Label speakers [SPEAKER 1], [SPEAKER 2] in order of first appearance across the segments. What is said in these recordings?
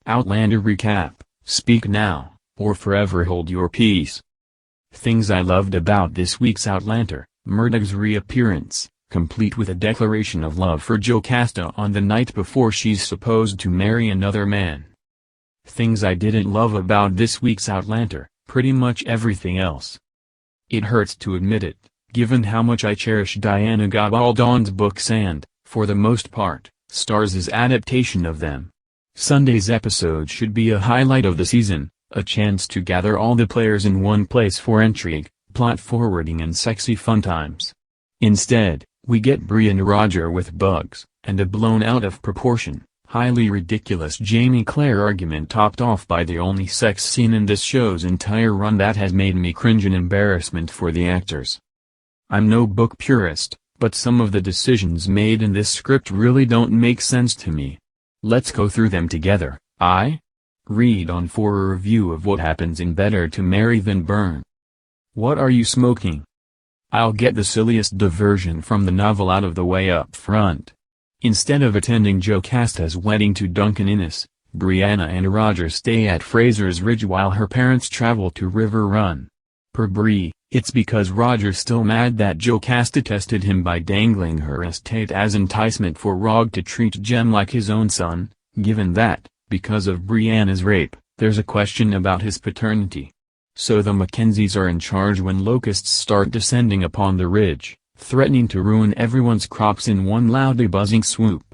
[SPEAKER 1] Outlander Recap, speak now, or forever hold your peace. Things I loved about this week's Outlander: Murdoch's reappearance, complete with a declaration of love for Jocasta on the night before she's supposed to marry another man. Things I didn't love about this week's Outlander: pretty much everything else. It hurts to admit it, given how much I cherish Diana Gabaldon's books and, for the most part, Starz' adaptation of them. Sunday's episode should be a highlight of the season, a chance to gather all the players in one place for intrigue, plot forwarding and sexy fun times. Instead, we get Bree and Roger with bugs, and a blown out of proportion, highly ridiculous Jamie-Claire argument topped off by the only sex scene in this show's entire run that has made me cringe in embarrassment for the actors. I'm no book purist, but some of the decisions made in this script really don't make sense to me. Let's go through them together. Read on for a review of what happens in Better to Marry Than Burn. What are you smoking? I'll get the silliest diversion from the novel out of the way up front. Instead of attending Jocasta's wedding to Duncan Innes, Brianna and Roger stay at Fraser's Ridge while her parents travel to River Run. Per Bree, it's because Roger's still mad that Jocasta tested him by dangling her estate as enticement for Rog to treat Jem like his own son, given that, because of Brianna's rape, there's a question about his paternity. So the Mackenzies are in charge when locusts start descending upon the ridge, threatening to ruin everyone's crops in one loudly buzzing swoop.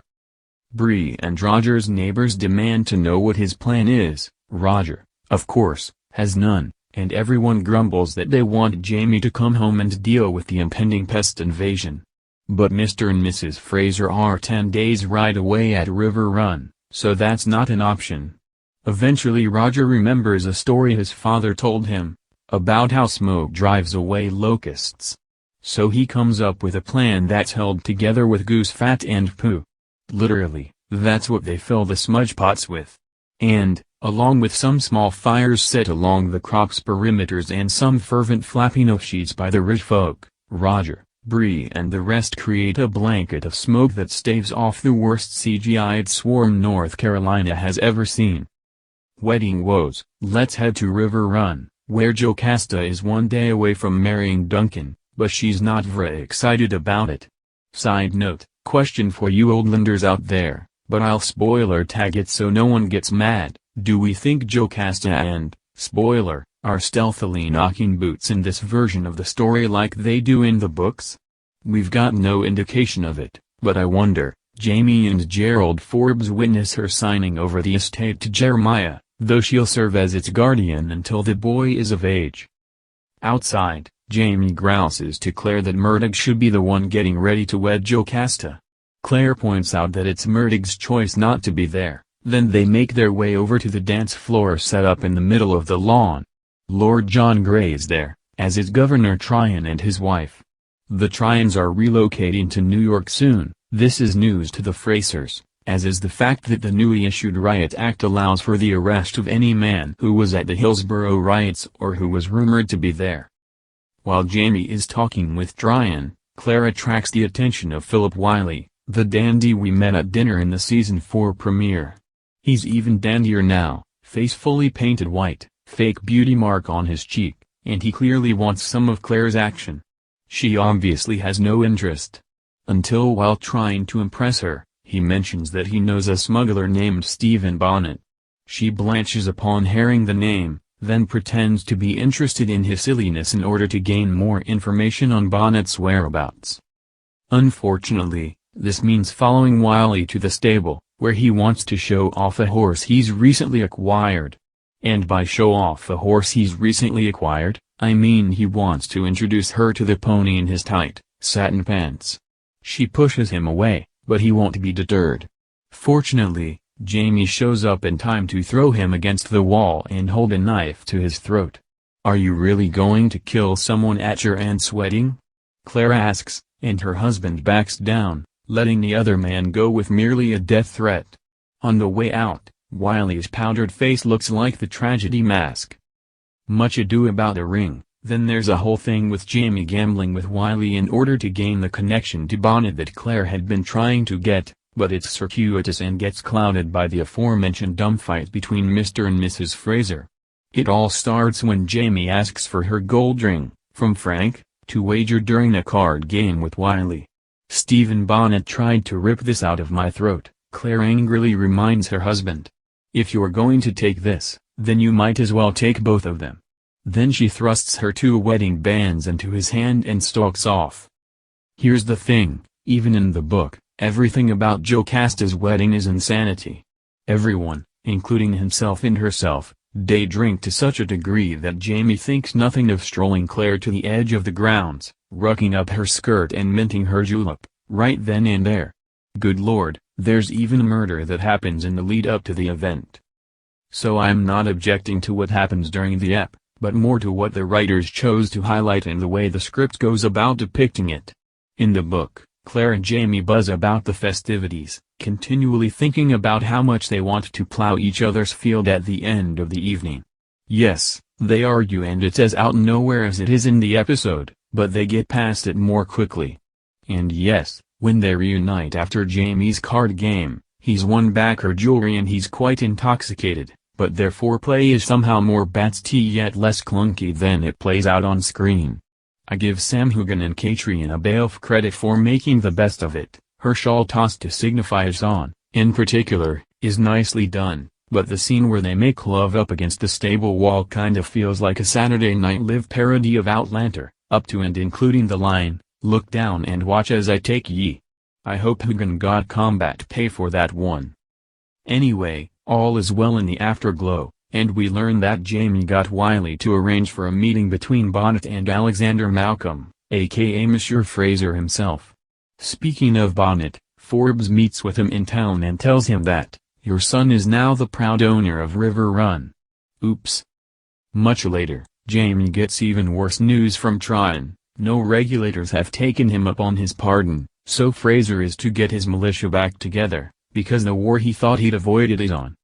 [SPEAKER 1] Bree and Roger's neighbors demand to know what his plan is. Roger, of course, has none, and everyone grumbles that they want Jamie to come home and deal with the impending pest invasion. But Mr. and Mrs. Fraser are 10 days' ride away at River Run, so that's not an option. Eventually Roger remembers a story his father told him, about how smoke drives away locusts. So he comes up with a plan that's held together with goose fat and poo. Literally, that's what they fill the smudge pots with. And, along with some small fires set along the crop's perimeters and some fervent flapping of sheets by the ridge folk, Roger, Bree and the rest create a blanket of smoke that staves off the worst CGI'd swarm North Carolina has ever seen. Wedding woes. Let's head to River Run, where Jocasta is one day away from marrying Duncan, but she's not very excited about it. Side note, question for you Outlanders out there, but I'll spoiler tag it so no one gets mad. Do we think Jocasta and, spoiler, are stealthily knocking boots in this version of the story like they do in the books? We've got no indication of it, but I wonder. Jamie and Gerald Forbes witness her signing over the estate to Jeremiah, though she'll serve as its guardian until the boy is of age. Outside, Jamie grouses to Claire that Murdoch should be the one getting ready to wed Jocasta. Claire points out that it's Murdoch's choice not to be there. Then they make their way over to the dance floor set up in the middle of the lawn. Lord John Grey is there, as is Governor Tryon and his wife. The Tryons are relocating to New York soon. This is news to the Frasers, as is the fact that the newly issued Riot Act allows for the arrest of any man who was at the Hillsborough riots or who was rumored to be there. While Jamie is talking with Tryon, Claire attracts the attention of Philip Wiley, the dandy we met at dinner in the season 4 premiere. He's even dandier now, face fully painted white, fake beauty mark on his cheek, and he clearly wants some of Claire's action. She obviously has no interest. Until while trying to impress her, he mentions that he knows a smuggler named Stephen Bonnet. She blanches upon hearing the name, then pretends to be interested in his silliness in order to gain more information on Bonnet's whereabouts. Unfortunately, this means following Wiley to the stable, where he wants to show off a horse he's recently acquired. And by show off a horse he's recently acquired, I mean he wants to introduce her to the pony in his tight, satin pants. She pushes him away, but he won't be deterred. Fortunately, Jamie shows up in time to throw him against the wall and hold a knife to his throat. "Are you really going to kill someone at your aunt's wedding?" Claire asks, and her husband backs down, letting the other man go with merely a death threat. On the way out, Wiley's powdered face looks like the tragedy mask. Much ado about a ring. Then there's a whole thing with Jamie gambling with Wiley in order to gain the connection to Bonnet that Claire had been trying to get, but it's circuitous and gets clouded by the aforementioned dumb fight between Mr. and Mrs. Fraser. It all starts when Jamie asks for her gold ring, from Frank, to wager during a card game with Wiley. "Stephen Bonnet tried to rip this out of my throat," Claire angrily reminds her husband. "If you're going to take this, then you might as well take both of them." Then she thrusts her 2 wedding bands into his hand and stalks off. Here's the thing, even in the book, everything about Jocasta's wedding is insanity. Everyone, including himself and herself, day drink to such a degree that Jamie thinks nothing of strolling Claire to the edge of the grounds, rucking up her skirt and minting her julep, right then and there. Good lord, there's even murder that happens in the lead-up to the event. So I'm not objecting to what happens during the ep, but more to what the writers chose to highlight and the way the script goes about depicting it. In the book, Claire and Jamie buzz about the festivities, continually thinking about how much they want to plow each other's field at the end of the evening. Yes, they argue and it's as out nowhere as it is in the episode, but they get past it more quickly. And yes, when they reunite after Jamie's card game, he's won back her jewelry and he's quite intoxicated, but their foreplay is somehow more Bats-T yet less clunky than it plays out on screen. I give Sam Hugan and Catriona Balfe credit for making the best of it. Her shawl toss to signify it's on, in particular, is nicely done, but the scene where they make love up against the stable wall kinda feels like a Saturday Night Live parody of Outlander, up to and including the line, "Look down and watch as I take ye." I hope Hugan got combat pay for that one. Anyway, all is well in the afterglow, and we learn that Jamie got Wiley to arrange for a meeting between Bonnet and Alexander Malcolm, aka Monsieur Fraser himself. Speaking of Bonnet, Forbes meets with him in town and tells him that, "Your son is now the proud owner of River Run." Oops. Much later, Jamie gets even worse news from Tryon. No regulators have taken him up on his pardon, so Fraser is to get his militia back together, because the war he thought he'd avoided is on.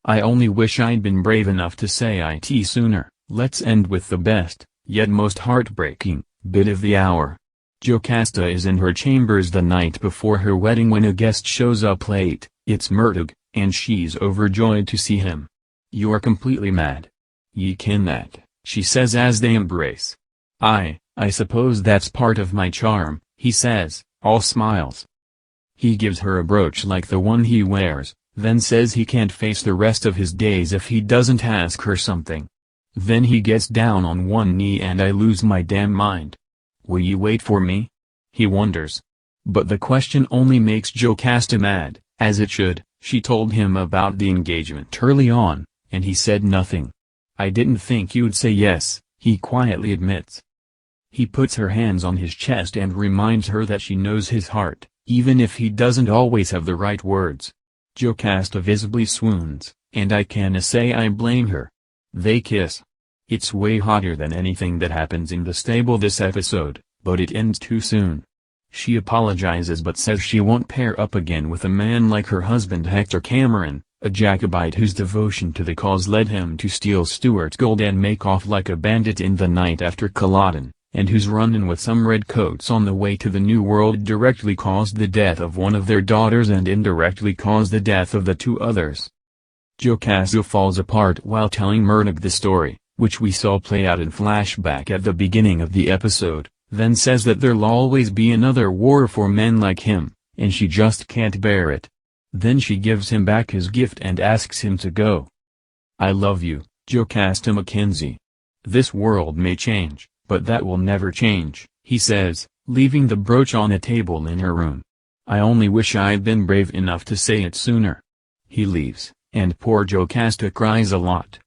[SPEAKER 1] I only wish I'd been brave enough to say it sooner. Let's end with the best, yet most heartbreaking, bit of the hour. Jocasta is in her chambers the night before her wedding when a guest shows up late. It's Murtagh, and she's overjoyed to see him. "You're completely mad. Ye ken that," she says as they embrace. I suppose that's part of my charm," he says, all smiles. He gives her a brooch like the one he wears, then says he can't face the rest of his days if he doesn't ask her something. Then he gets down on one knee and I lose my damn mind. "Will you wait for me?" he wonders. But the question only makes Jocasta mad, as it should. She told him about the engagement early on, and he said nothing. "I didn't think you'd say yes," he quietly admits. He puts her hands on his chest and reminds her that she knows his heart, even if he doesn't always have the right words. Jocasta visibly swoons, and I canna say I blame her. They kiss. It's way hotter than anything that happens in the stable this episode, but it ends too soon. She apologizes but says she won't pair up again with a man like her husband Hector Cameron, a Jacobite whose devotion to the cause led him to steal Stuart's gold and make off like a bandit in the night after Culloden, and whose run-in with some redcoats on the way to the New World directly caused the death of one of their daughters and indirectly caused the death of the 2 others. Jocasta falls apart while telling Murtagh the story, which we saw play out in flashback at the beginning of the episode, then says that there'll always be another war for men like him, and she just can't bear it. Then she gives him back his gift and asks him to go. "I love you, Jocasta Mackenzie. This world may change, but that will never change," he says, leaving the brooch on a table in her room. "I only wish I'd been brave enough to say it sooner." He leaves, and poor Jocasta cries a lot.